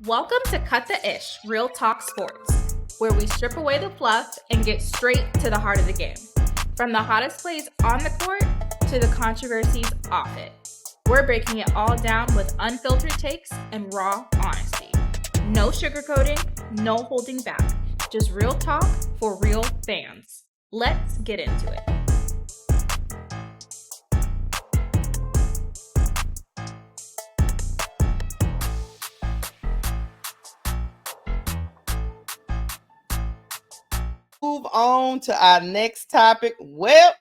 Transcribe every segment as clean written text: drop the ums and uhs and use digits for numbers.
Welcome to Cut the Ish, Real Talk Sports, where we strip away the fluff and get straight to the heart of the game. From the hottest plays on the court to the controversies off it. We're breaking it all down with unfiltered takes and raw honesty. No sugarcoating, no holding back. Just real talk for real fans. Let's get into it. Move on to our next topic. Well,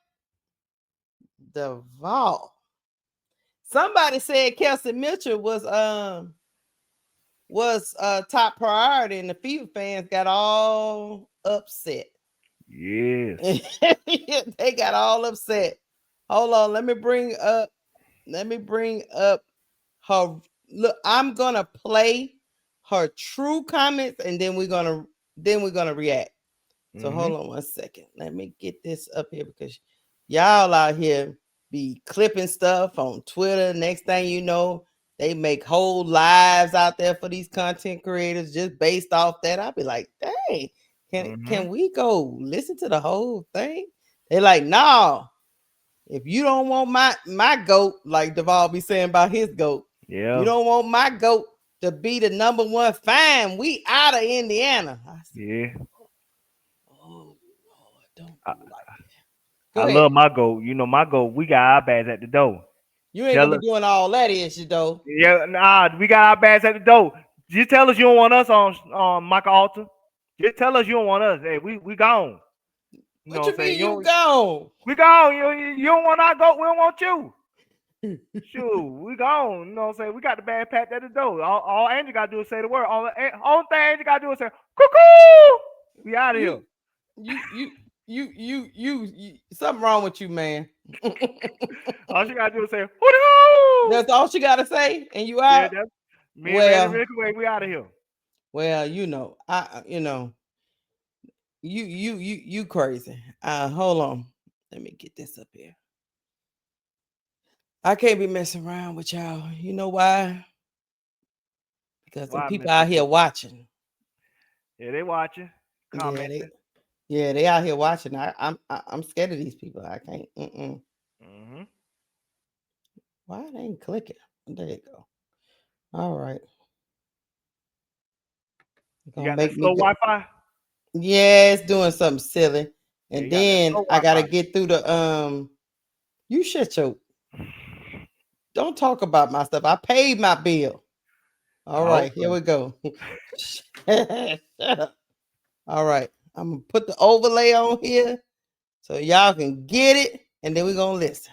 the vault. Somebody said Kelsey Mitchell was top priority, and the Fever fans got all upset. Yes. They got all upset. Hold on, let me bring up her. Look, I'm gonna play her true comments, and then we're gonna react. So hold on 1 second. Let me get this up here because y'all out here be clipping stuff on Twitter. Next thing you know, they make whole lives out there for these content creators just based off that. I'll be like, dang, can we go listen to the whole thing? They're like, no. If you don't want my GOAT, like Duvall be saying about his GOAT, you don't want my GOAT to be the number one, fine. We out of Indiana. I love my GOAT. You know, my GOAT, we got our bags at the door. You ain't gonna be doing all that issue, though. Yeah, nah, we got our bags at the door. Just tell us you don't want us on Michael Alter. Just tell us you don't want us. Hey, we gone. You what you mean you gone? We gone. You don't want our GOAT, we don't want you. Shoot, we gone. You know what I'm saying? We got the bag packed at the door. All Andrew got to do is say the word. Only thing Andrew got to do is say, cuckoo! We out of here. You something wrong with you, man. All she gotta do is say, "Woo!" That's all she gotta say, and you out. Yeah, we out of here. Well, you crazy. Hold on. Let me get this up here. I can't be messing around with y'all. You know why? Because the people out here watching. Yeah, they watching. Commenting. Yeah, they out here watching. I'm scared of these people. I can't. Why they ain't clicking? There you go. All right. You got that slow Wi-Fi? Yeah, it's doing something silly. And then I gotta get through the You shut your. Don't talk about my stuff. I paid my bill. All right, here we go. Shut up. All right. I'm going to put the overlay on here so y'all can get it, and then we're going to listen.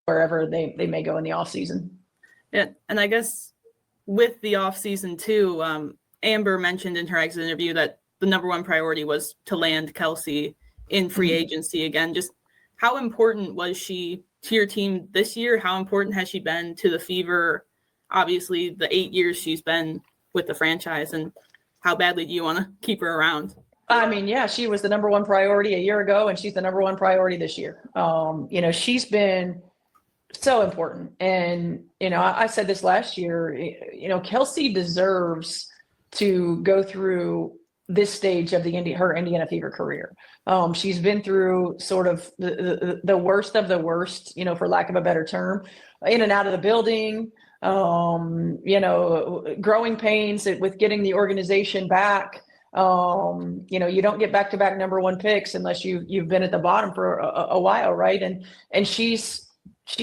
Wherever they may go in the offseason. Yeah, and I guess with the offseason too, Amber mentioned in her exit interview that the number one priority was to land Kelsey in free agency again. Just how important was she to your team this year? How important has she been to the Fever? Obviously, the 8 years she's been with the franchise, and how badly do you want to keep her around? I mean, yeah, she was the number one priority a year ago, and she's the number one priority this year. She's been so important. And, I said this last year, Kelsey deserves to go through this stage of her Indiana Fever career. She's been through sort of the worst of the worst, for lack of a better term, in and out of the building, growing pains with getting the organization back. You don't get back-to-back number one picks unless you've been at the bottom for a while, right? And she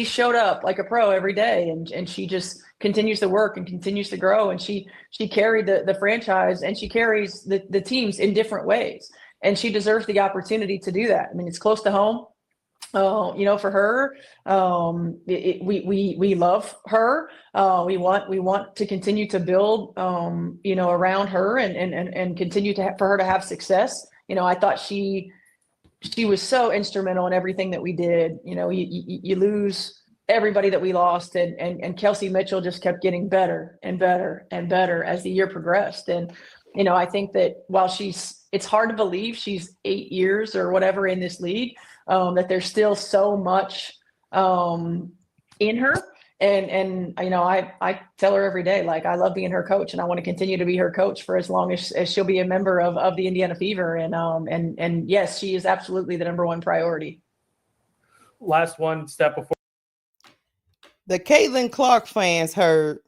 showed up like a pro every day, and she just continues to work and continues to grow, and she carried the franchise, and she carries the teams in different ways, and she deserves the opportunity to do that. I mean, it's close to home. For her, we love her. We want to continue to build, around her and continue for her to have success. I thought she was so instrumental in everything that we did. You lose everybody that we lost, and Kelsey Mitchell just kept getting better and better and better as the year progressed. And, I think that while it's hard to believe she's 8 years or whatever in this league, that there's still so much in her. And I tell her every day, like, I love being her coach, and I want to continue to be her coach for as long as she'll be a member of the Indiana Fever. And yes, she is absolutely the number one priority. Last one step before. The Caitlin Clark fans heard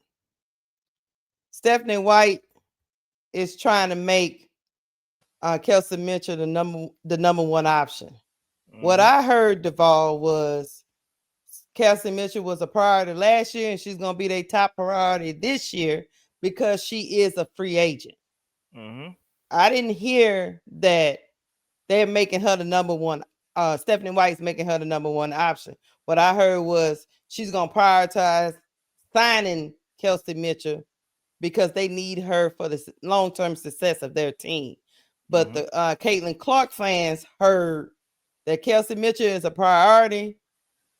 Stephanie White is trying to make Kelsey Mitchell the number one option. What I heard, Duvall, was Kelsey Mitchell was a priority last year, and she's going to be their top priority this year because she is a free agent. I didn't hear that they're making her the number one. Stephanie White's making her the number one option. What I heard was she's going to prioritize signing Kelsey Mitchell because they need her for the long-term success of their team. But the Caitlin Clark fans heard that Kelsey Mitchell is a priority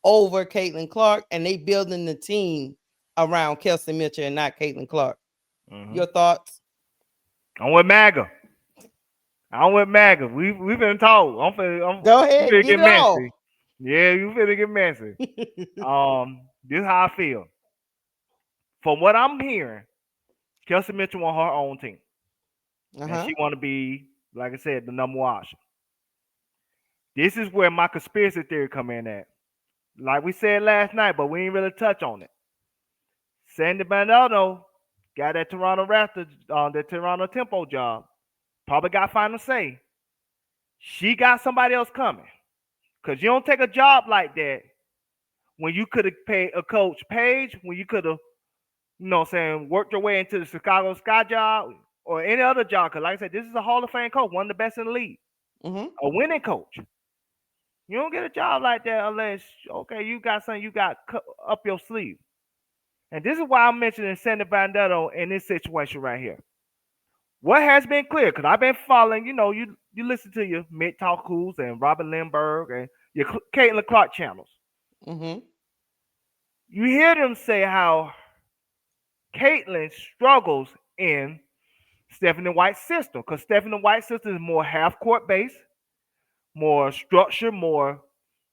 over Caitlin Clark, and they building the team around Kelsey Mitchell and not Caitlin Clark. Your thoughts? I'm with MAGA. We've been told. Go ahead, get it messy. all. Yeah, you finna get messy. This is how I feel. From what I'm hearing, Kelsey Mitchell want her own team, and she want to be, like I said, the number one option. This is where my conspiracy theory come in at. Like we said last night, but we didn't really touch on it. Sandy Bandano got that Toronto Raptors, the Toronto Tempo job. Probably got final say. She got somebody else coming. Because you don't take a job like that when you could have paid a Coach Page, when you could have, worked your way into the Chicago Sky job or any other job. Because like I said, this is a Hall of Fame coach, one of the best in the league. A winning coach. You don't get a job like that unless, you got something you got up your sleeve. And this is why I'm mentioning Sandy Bandano in this situation right here. What has been clear, because I've been following, you listen to your Mick Talkus and Robin Lindbergh and your Caitlin Clark channels. You hear them say how Caitlin struggles in Stephanie White's system, because Stephanie White's system is more half-court based, more structure, more,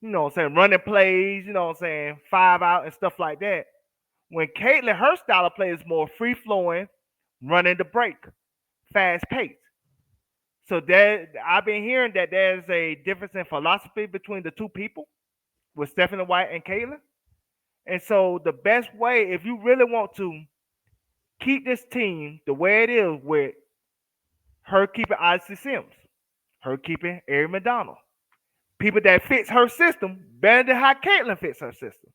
running plays, 5 out and stuff like that. When Caitlin, her style of play is more free-flowing, running the break, fast pace. So I've been hearing that there's a difference in philosophy between the two people with Stephanie White and Caitlin. And so the best way, if you really want to keep this team the way it is, with her keeping Odyssey Sims, her keeping Ari McDonald, people that fits her system better than how Caitlin fits her system,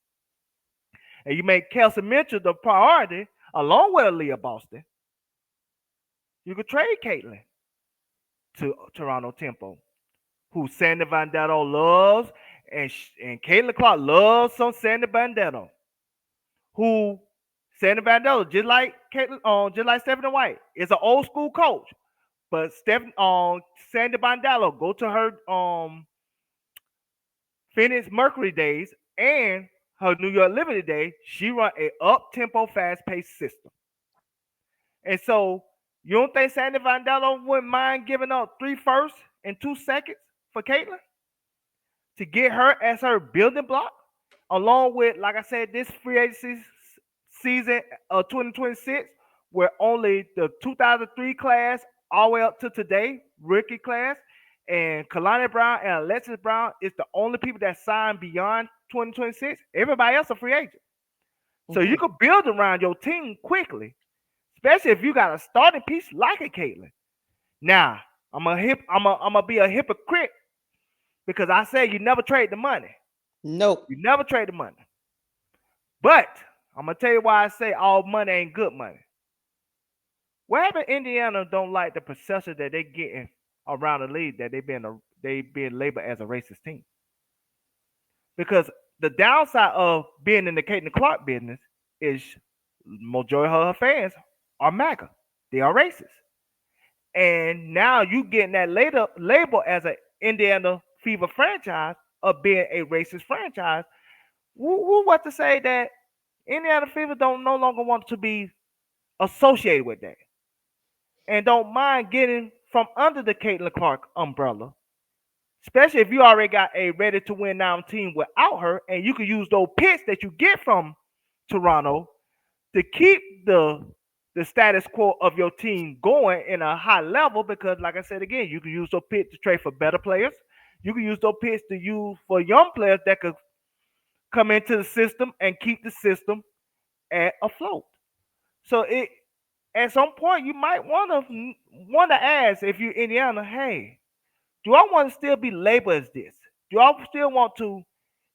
and you make Kelsey Mitchell the priority along with Aaliyah Boston, you could trade Caitlin to Toronto Tempo, who Sandy Bandano loves, and Caitlin Clark loves some Sandy Bandano, who Sandy Bandano, just like Stephanie White, is an old school coach, but Sandy Bandano go to her Phoenix Mercury days and her New York Liberty days, she run a up-tempo, fast-paced system. And so you don't think Sandy Bandano wouldn't mind giving up 3 firsts and 2 seconds for Caitlin to get her as her building block, along with, like I said, this free agency season of 2026, where only the 2003 class all the way up to today, rookie class, and Kalani Brown and Alexis Brown is the only people that signed beyond 2026. Everybody else a free agent. So you could build around your team quickly, especially if you got a starting piece like a Caitlin. Now, I'm gonna be a hypocrite because I say you never trade the money. Nope. You never trade the money. But I'm gonna tell you why I say all money ain't good money. What happened? Indiana don't like the perception that they getting around the league that they being labeled as a racist team. Because the downside of being in the Caitlin Clark business is majority of her fans are MAGA. They are racist. And now you getting that label as an Indiana Fever franchise of being a racist franchise. Who what to say that Indiana Fever don't no longer want to be associated with that, and don't mind getting from under the Caitlin Clark umbrella especially if you already got a ready to win now team without her, and you can use those picks that you get from Toronto to keep the status quo of your team going in a high level. Because, like I said again, you can use those picks to trade for better players. You can use those picks to use for young players that could come into the system and keep the system afloat. So it at some point you might want to ask, if you're Indiana, hey, do I want to still be labeled as this? Do I still want to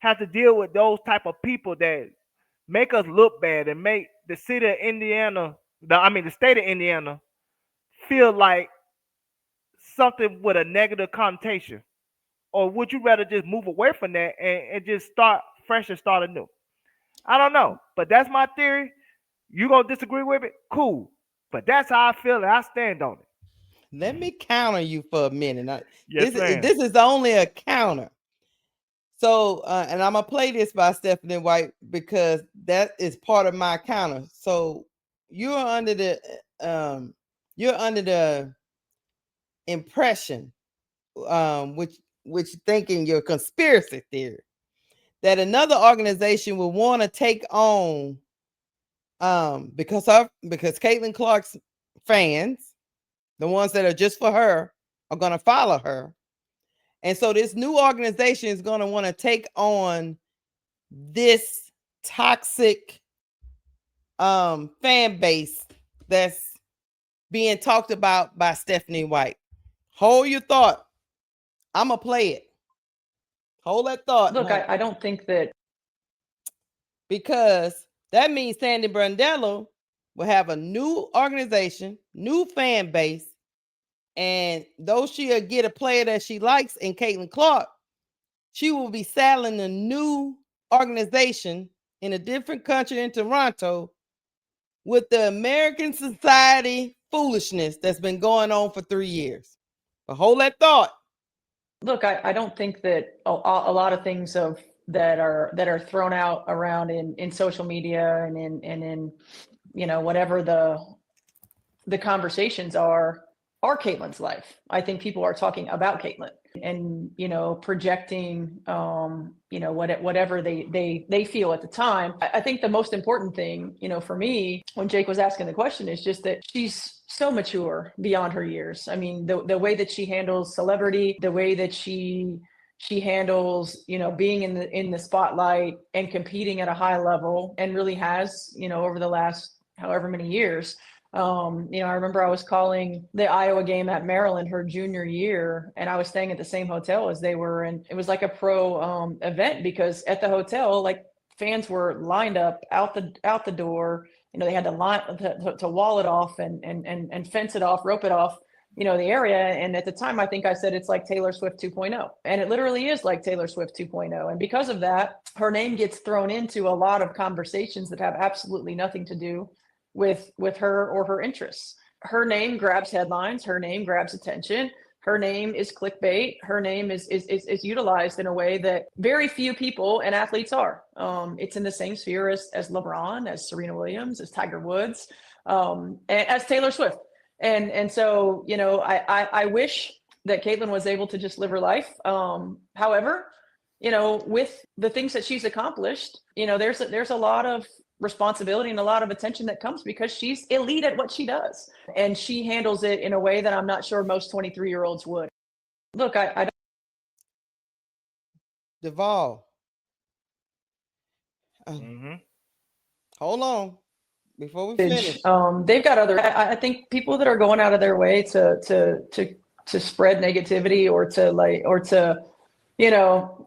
have to deal with those type of people that make us look bad and make the city of Indiana, the state of Indiana, feel like something with a negative connotation? Or would you rather just move away from that and just start fresh and start anew? I don't know, but that's my theory. You gonna disagree with it? Cool, but that's how I feel and I stand on it. Let me counter you for a minute. Yes, ma'am. This is only a counter. So, and I'm gonna play this by Stephanie White because that is part of my counter. So you're under the impression, which thinking your conspiracy theory, that another organization will want to take on, because Caitlin Clark's fans, the ones that are just for her, are going to follow her. And so this new organization is going to want to take on this toxic fan base that's being talked about by Stephanie White. Hold your thought. I'm going to play it. Hold that thought. Look, I don't think that. Because that means Sandy Brandello will have a new organization, new fan base, and though she'll get a player that she likes in Caitlin Clark, she will be saddling a new organization in a different country in Toronto with the American society foolishness that's been going on for 3 years. But hold that thought. Look, I don't think that a lot of things that are thrown out around in social media and in whatever the conversations are Caitlin's life. I think people are talking about Caitlin and projecting whatever they feel at the time. I think the most important thing for me when Jake was asking the question is just that she's so mature beyond her years. I mean, the way that she handles celebrity, the way that she handles being in the spotlight and competing at a high level, and really has over the last however many years. I remember I was calling the Iowa game at Maryland her junior year, and I was staying at the same hotel as they were, and it was like a pro event, because at the hotel, like, fans were lined up out the door. They had to line to wall it off and fence it off, rope it off, the area. And at the time, I think I said it's like Taylor Swift 2.0, and it literally is like Taylor Swift 2.0. And because of that, her name gets thrown into a lot of conversations that have absolutely nothing to do with her or her interests. Her name grabs headlines. Her name grabs attention. Her name is clickbait. Her name is utilized in a way that very few people and athletes are. It's in the same sphere as LeBron, as Serena Williams, as Tiger Woods, and as Taylor Swift. And so, I wish that Caitlin was able to just live her life. However, with the things that she's accomplished, there's a lot of responsibility and a lot of attention that comes because she's elite at what she does, and she handles it in a way that I'm not sure most 23-year-olds would. Look, I don't. Duvall. Hold on before we finish. They've got other. I think people that are going out of their way to spread negativity or to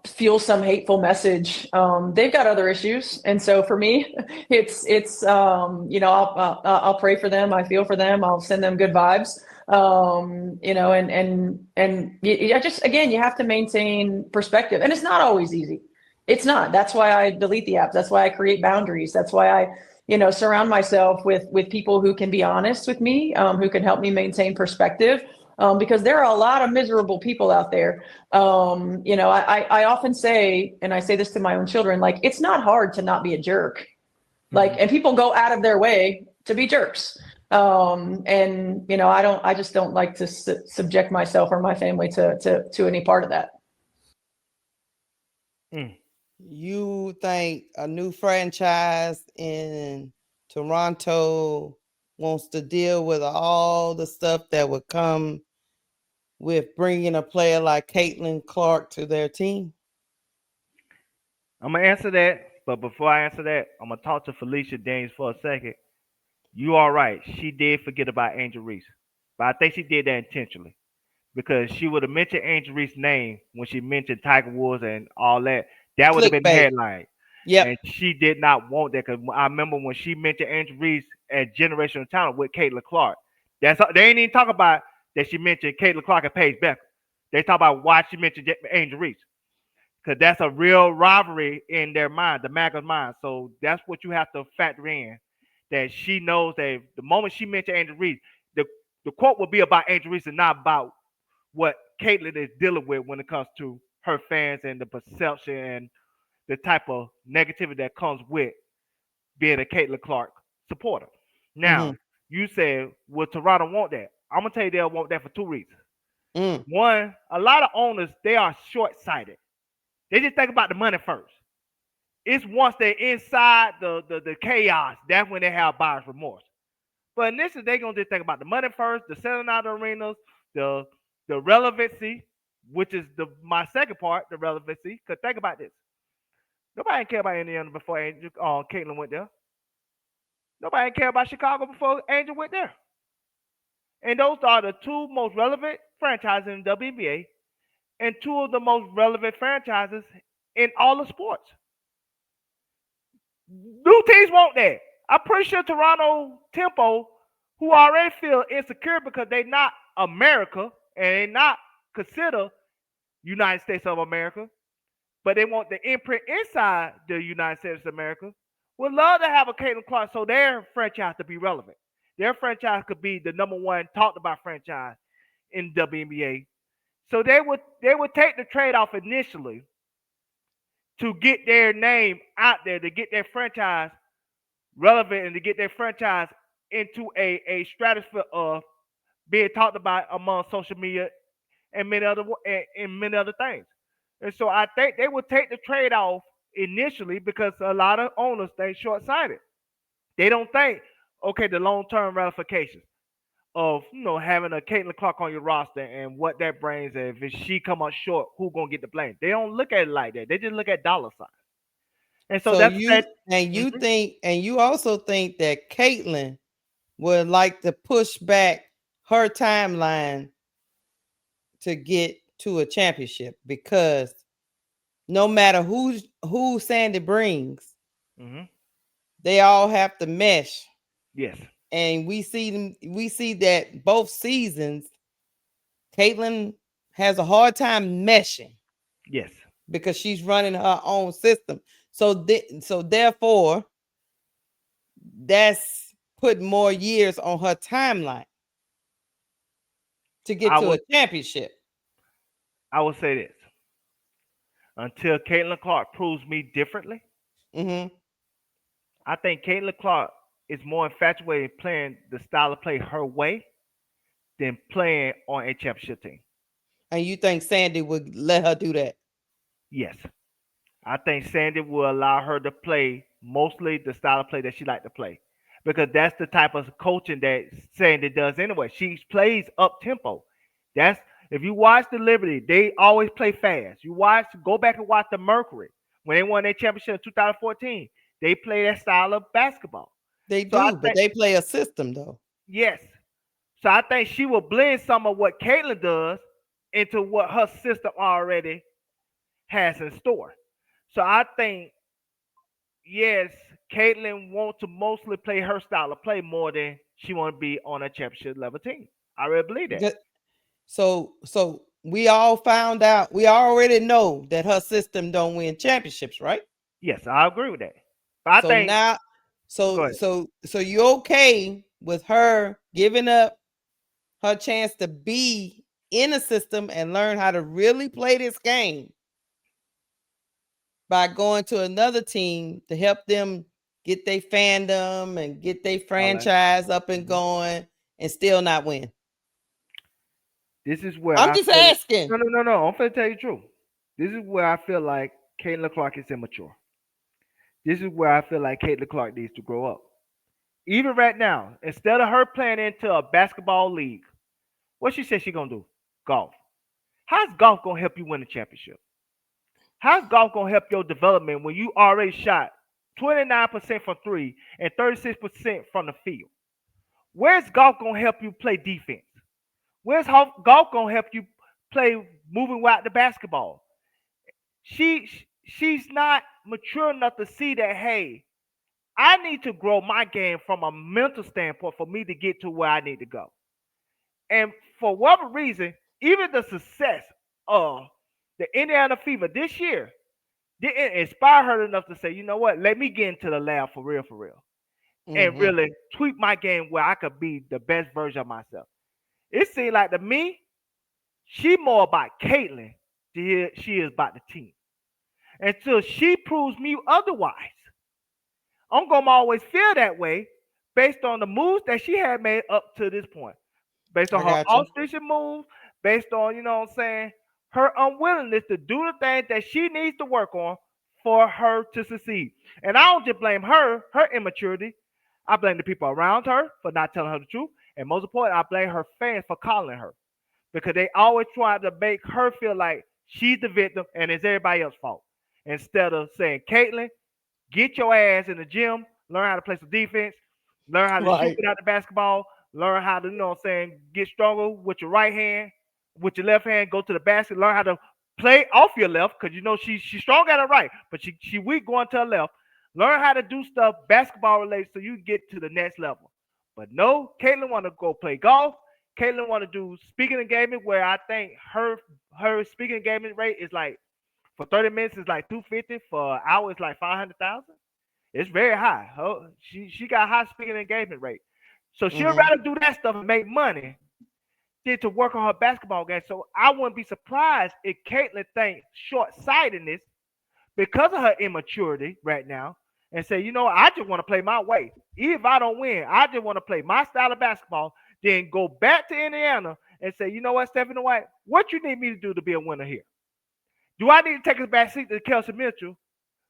fuel some hateful message. They've got other issues. And so for me, it's I'll pray for them. I feel for them. I'll send them good vibes. You have to maintain perspective, and it's not always easy. It's not. That's why I delete the apps. That's why I create boundaries. That's why I, surround myself with people who can be honest with me, who can help me maintain perspective. Because there are a lot of miserable people out there. I often say, and I say this to my own children, like, it's not hard to not be a jerk. And people go out of their way to be jerks. I just don't like to subject myself or my family to any part of that. You think a new franchise in Toronto wants to deal with all the stuff that would come with bringing a player like Caitlin Clark to their team? I'm gonna answer that, but before I answer that, I'm gonna talk to Felicia Danes for a second. You are right. She did forget about Angel Reese, but I think she did that intentionally because she would have mentioned Angel Reese's name when she mentioned Tiger Woods and all that. That would have been the Clickbait. headline. Yep. And she did not want that because I remember when she mentioned Angel Reese as generational talent with Caitlin Clark. They ain't even talk about that she mentioned Caitlin Clark and Paige Becker. They talk about why she mentioned Angel Reese because that's a real rivalry in their mind, the MAGA's mind. So that's what you have to factor in. That she knows that the moment she mentioned Angel Reese, the quote will be about Angel Reese and not about what Caitlin is dealing with when it comes to her fans and the perception and the type of negativity that comes with being a Caitlin Clark supporter. Now, you said, will Toronto want that? I'm gonna tell you they'll want that for 2 reasons. One, a lot of owners, they are short-sighted. They just think about the money first. It's once they're inside the chaos, that's when they have buyer's remorse. But initially, they're gonna just think about the money first, the selling out of arenas, the relevancy, which is my second part, the relevancy. Because think about this. Nobody cared about Indiana before Caitlin went there. Nobody cared about Chicago before Angel went there. And those are the 2 most relevant franchises in the WNBA and 2 of the most relevant franchises in all of sports. New teams want that. I'm pretty sure Toronto Tempo, who already feel insecure because they're not America and they're not considered United States of America, but they want the imprint inside the United States of America, would love to have a Caitlin Clark so their franchise to be relevant. Their franchise could be the number 1 talked about franchise in WNBA. So they would take the trade-off initially to get their name out there, to get their franchise relevant and to get their franchise into a stratosphere of being talked about among social media and many other things. And so I think they would take the trade off initially because a lot of owners think short-sighted. They don't think, okay, the long-term ramifications of having a Caitlin Clark on your roster and what that brings. And if she come up short, who gonna get the blame? They don't look at it like that. They just look at dollar signs. And so that's you think, and you also think that Caitlin would like to push back her timeline to get to a championship because no matter who Sandy brings, they all have to mesh. Yes. And we see that both seasons, Caitlin has a hard time meshing. Yes. Because she's running her own system. So therefore, that's put more years on her timeline to get to a championship. I will say this. Until Caitlin Clark proves me differently, I think Caitlin Clark is more infatuated playing the style of play her way than playing on a championship team. And you think Sandy would let her do that? Yes. I think Sandy will allow her to play mostly the style of play that she likes to play. Because that's the type of coaching that Sandy does anyway. She plays up tempo. If you watch the Liberty, they always play fast. Go back and watch the Mercury. When they won their championship in 2014, they play that style of basketball. They do, but they play a system though. Yes. So I think she will blend some of what Caitlin does into what her system already has in store. So I think, yes, Caitlin wants to mostly play her style of play more than she want to be on a championship level team. I really believe that. So we all found out, we already know that her system don't win championships, right? Yes, I agree with that. But I think now, so you're okay with her giving up her chance to be in a system and learn how to really play this game by going to another team to help them get their fandom and get their franchise up and going and still not win? This is where I'm just asking. No. I'm going to tell you the truth. This is where I feel like Caitlin Clark is immature. This is where I feel like Caitlin Clark needs to grow up. Even right now, instead of her playing into a basketball league, what she said she gonna do? Golf. How's golf gonna help you win a championship? How's golf gonna help your development when you already shot 29% from three and 36% from the field? Where's golf gonna help you play defense? Where's golf gonna help you play moving without the basketball? She's not mature enough to see that. Hey, I need to grow my game from a mental standpoint for me to get to where I need to go. And for whatever reason, even the success of the Indiana Fever this year didn't inspire her enough to say, you know what, let me get into the lab for real, and really tweak my game where I could be the best version of myself. It seemed like to me, she more about Caitlin than she is about the team. Until she proves me otherwise, I'm gonna always feel that way based on the moves that she had made up to this point. Based on her off-season moves, based on, you know what I'm saying, her unwillingness to do the things that she needs to work on for her to succeed. And I don't just blame her immaturity. I blame the people around her for not telling her the truth. And most importantly, I blame her fans for calling her. Because they always try to make her feel like she's the victim and it's everybody else's fault. Instead of saying, Caitlin, get your ass in the gym, learn how to play some defense, learn how to shoot without the basketball, learn how to, you know what I'm saying, get stronger with your right hand, with your left hand, go to the basket, learn how to play off your left, because you know she's strong at her right, but she weak going to her left. Learn how to do stuff basketball related so you get to the next level. But no, Caitlin want to go play golf. Caitlin want to do speaking engagement, where I think her speaking engagement rate is like, for 30 minutes is like 250, for an hour is like 500,000. It's very high. She got high speaking engagement rate. So she'll rather do that stuff and make money than to work on her basketball game. So I wouldn't be surprised if Caitlin thinks short-sightedness because of her immaturity right now and say, you know, I just want to play my way. Even if I don't win, I just want to play my style of basketball, then go back to Indiana and say, you know what, Stephanie White, what you need me to do to be a winner here? Do I need to take a back seat to Kelsey Mitchell,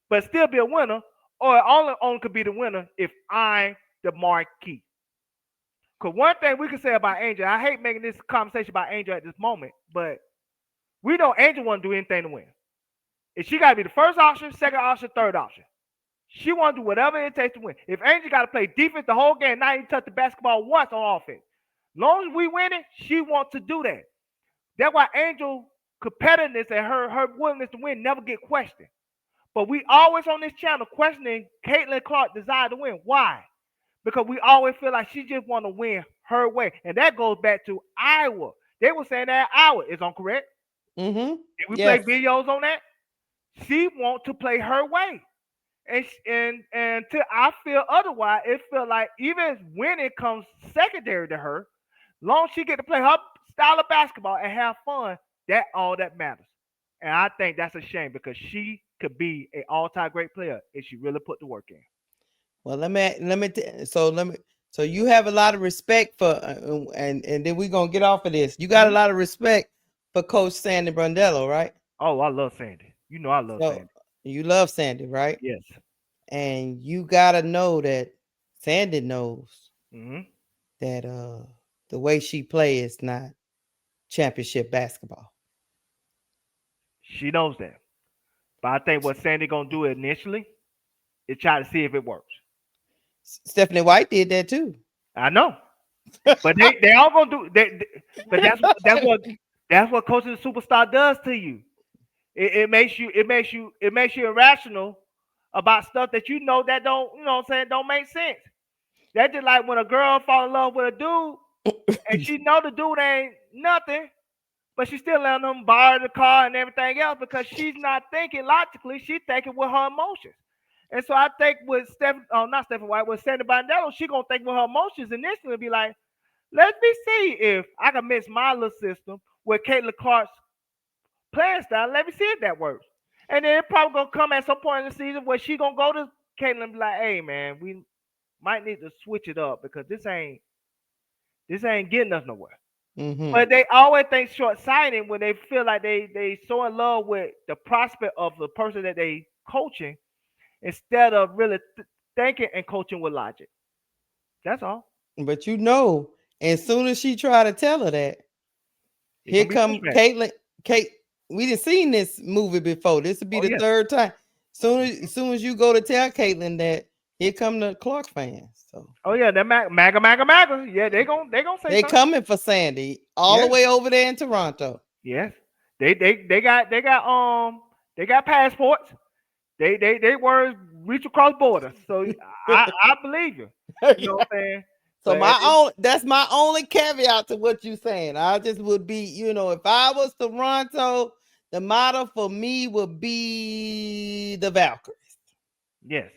but still be a winner, or only could be the winner if I'm the marquee? Because one thing we can say about Angel, I hate making this conversation about Angel at this moment, but we know Angel won't do anything to win. If she got to be the first option, second option, third option, she want to do whatever it takes to win. If Angel got to play defense the whole game, not even touch the basketball once on offense, long as we win it, she wants to do that. That's why Angel competitiveness and her willingness to win never get questioned. But we always on this channel questioning Caitlin Clark's desire to win. Why? Because we always feel like she just want to win her way. And that goes back to Iowa. They were saying that Iowa is correct. Did we play videos on that? She want to play her way. And till I feel otherwise, it feel like even when it comes secondary to her, long as she get to play her style of basketball and have fun, that all that matters. And I think that's a shame because she could be an all-time great player if she really put the work in. Well, so you have a lot of respect for, and then we're gonna get off of this. You got a lot of respect for Coach Sandy Brondello, right? Oh, I love Sandy. You know I love Sandy. You love Sandy, right? Yes. And you gotta know that Sandy knows that the way she plays is not championship basketball. She knows that. But I think what Sandy gonna do initially is try to see if it works. Stephanie White did that too. I know. But they all gonna do that. But that's what coaching the superstar does to you. It makes you irrational about stuff that you know that don't, you know what I'm saying, don't make sense. That's just like when a girl fall in love with a dude and she know the dude ain't nothing, but she still letting him borrow the car and everything else because she's not thinking logically, she's thinking with her emotions. And so I think with Sandy Brondello, she gonna think with her emotions initially and be like, let me see if I can mix my little system with Caitlin Clark's playing style. Let me see if that works. And then it probably gonna come at some point in the season where she gonna go to Caitlin and be like, hey man, we might need to switch it up because this ain't getting us nowhere. But they always think short-sighted when they feel like they so in love with the prospect of the person that they coaching instead of really thinking and coaching with logic. That's all. But as soon as she try to tell her that, here come Caitlin. We didn't seen this movie before. This would be the third time. As soon as you go to tell Caitlin that, here come the Clark fans. So. Oh yeah, they're MAGA. Yeah, they gonna say they something. coming for Sandy all the way over there in Toronto. Yes, they got passports. They were reach across borders. So I believe you. You know what I'm saying? So that's my only caveat to what you're saying. I just would be, if I was Toronto, the motto for me would be the Valkyries. Yes.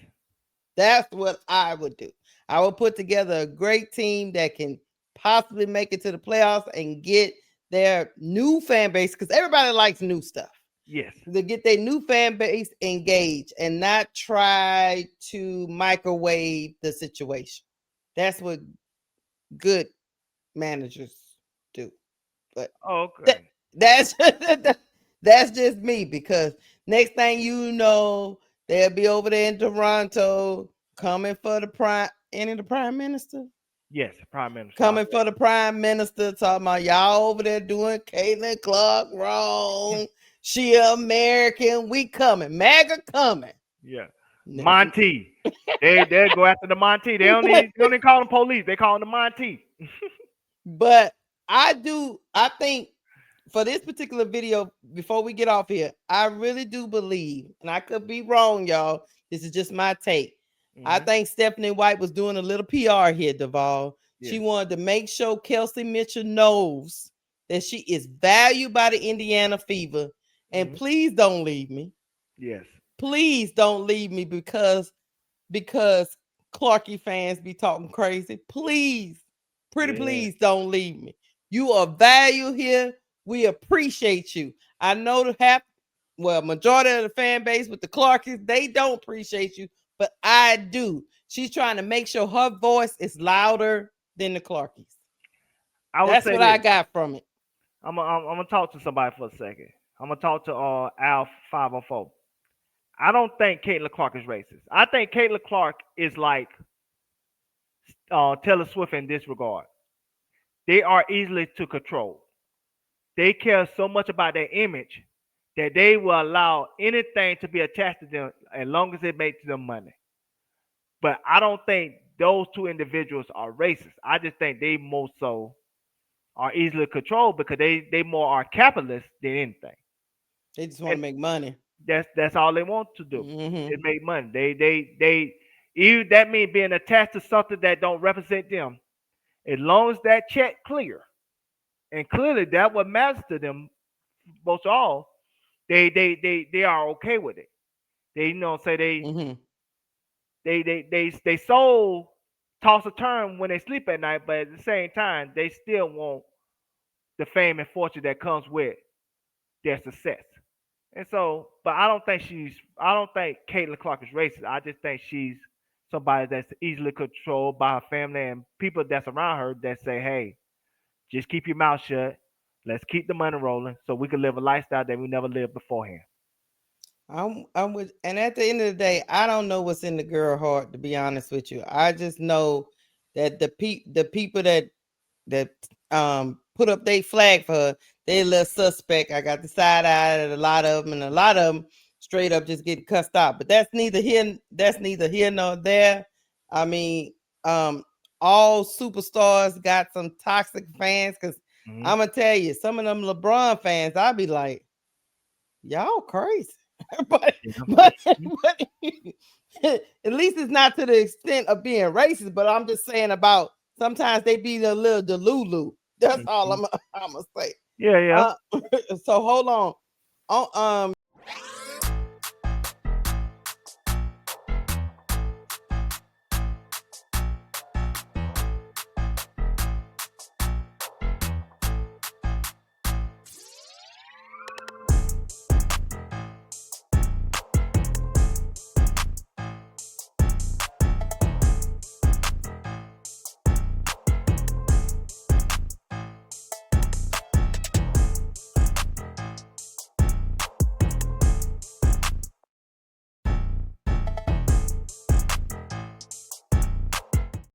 That's what I would do. I would put together a great team that can possibly make it to the playoffs and get their new fan base, because everybody likes new stuff. Yes. To get their new fan base engaged and not try to microwave the situation. That's what good managers do. But that's just me, because next thing you know, they'll be over there in Toronto coming for the prime minister. Yes, prime minister. Coming for the prime minister, talking about y'all over there doing Caitlin Clark wrong. She American. We coming. MAGA coming. Yeah. Monty. they go after the Monty. They don't even call them police. They call them the Monty. But I think for this particular video, before we get off here, I really do believe, and I could be wrong, y'all. This is just my take. I think Stephanie White was doing a little PR here, Duval. She wanted to make sure Kelsey Mitchell knows that she is valued by the Indiana Fever. And please don't leave me. Yes. Please don't leave me because Clarkie fans be talking crazy. Please, please don't leave me. You are valued here. We appreciate you. I know majority of the fan base with the Clarkies, they don't appreciate you, but I do. She's trying to make sure her voice is louder than the Clarkies. That's what I got from it. I'm gonna talk to somebody for a second. I'm gonna talk to Al 504. I don't think Caitlin Clark is racist. I think Caitlin Clark is like Taylor Swift in this regard. They are easily to control. They care so much about their image that they will allow anything to be attached to them as long as it makes them money. But I don't think those two individuals are racist. I just think they more so are easily controlled because they more are capitalists than anything. They just want to make money. That's all they want to do. Is make money. They even that means being attached to something that don't represent them. As long as that check clear, and clearly that what matters to them most of all, they are okay with it. They they soul toss a turn when they sleep at night, but at the same time they still want the fame and fortune that comes with their success. And so, but I don't think Caitlin Clark is racist. I just think she's somebody that's easily controlled by her family and people that's around her that say, hey, just keep your mouth shut. Let's keep the money rolling so we can live a lifestyle that we never lived beforehand. I'm with, and at the end of the day, I don't know what's in the girl heart, to be honest with you. I just know that the people that put up their flag for her, they a little suspect. I got the side eye at a lot of them, and a lot of them straight up just getting cussed out. But that's neither here nor there. I mean, all superstars got some toxic fans, because I'm gonna tell you, some of them LeBron fans, I'll be like, y'all crazy. but at least it's not to the extent of being racist. But I'm just saying about sometimes they be a little delulu. That's all I'm gonna say. Yeah. So hold on.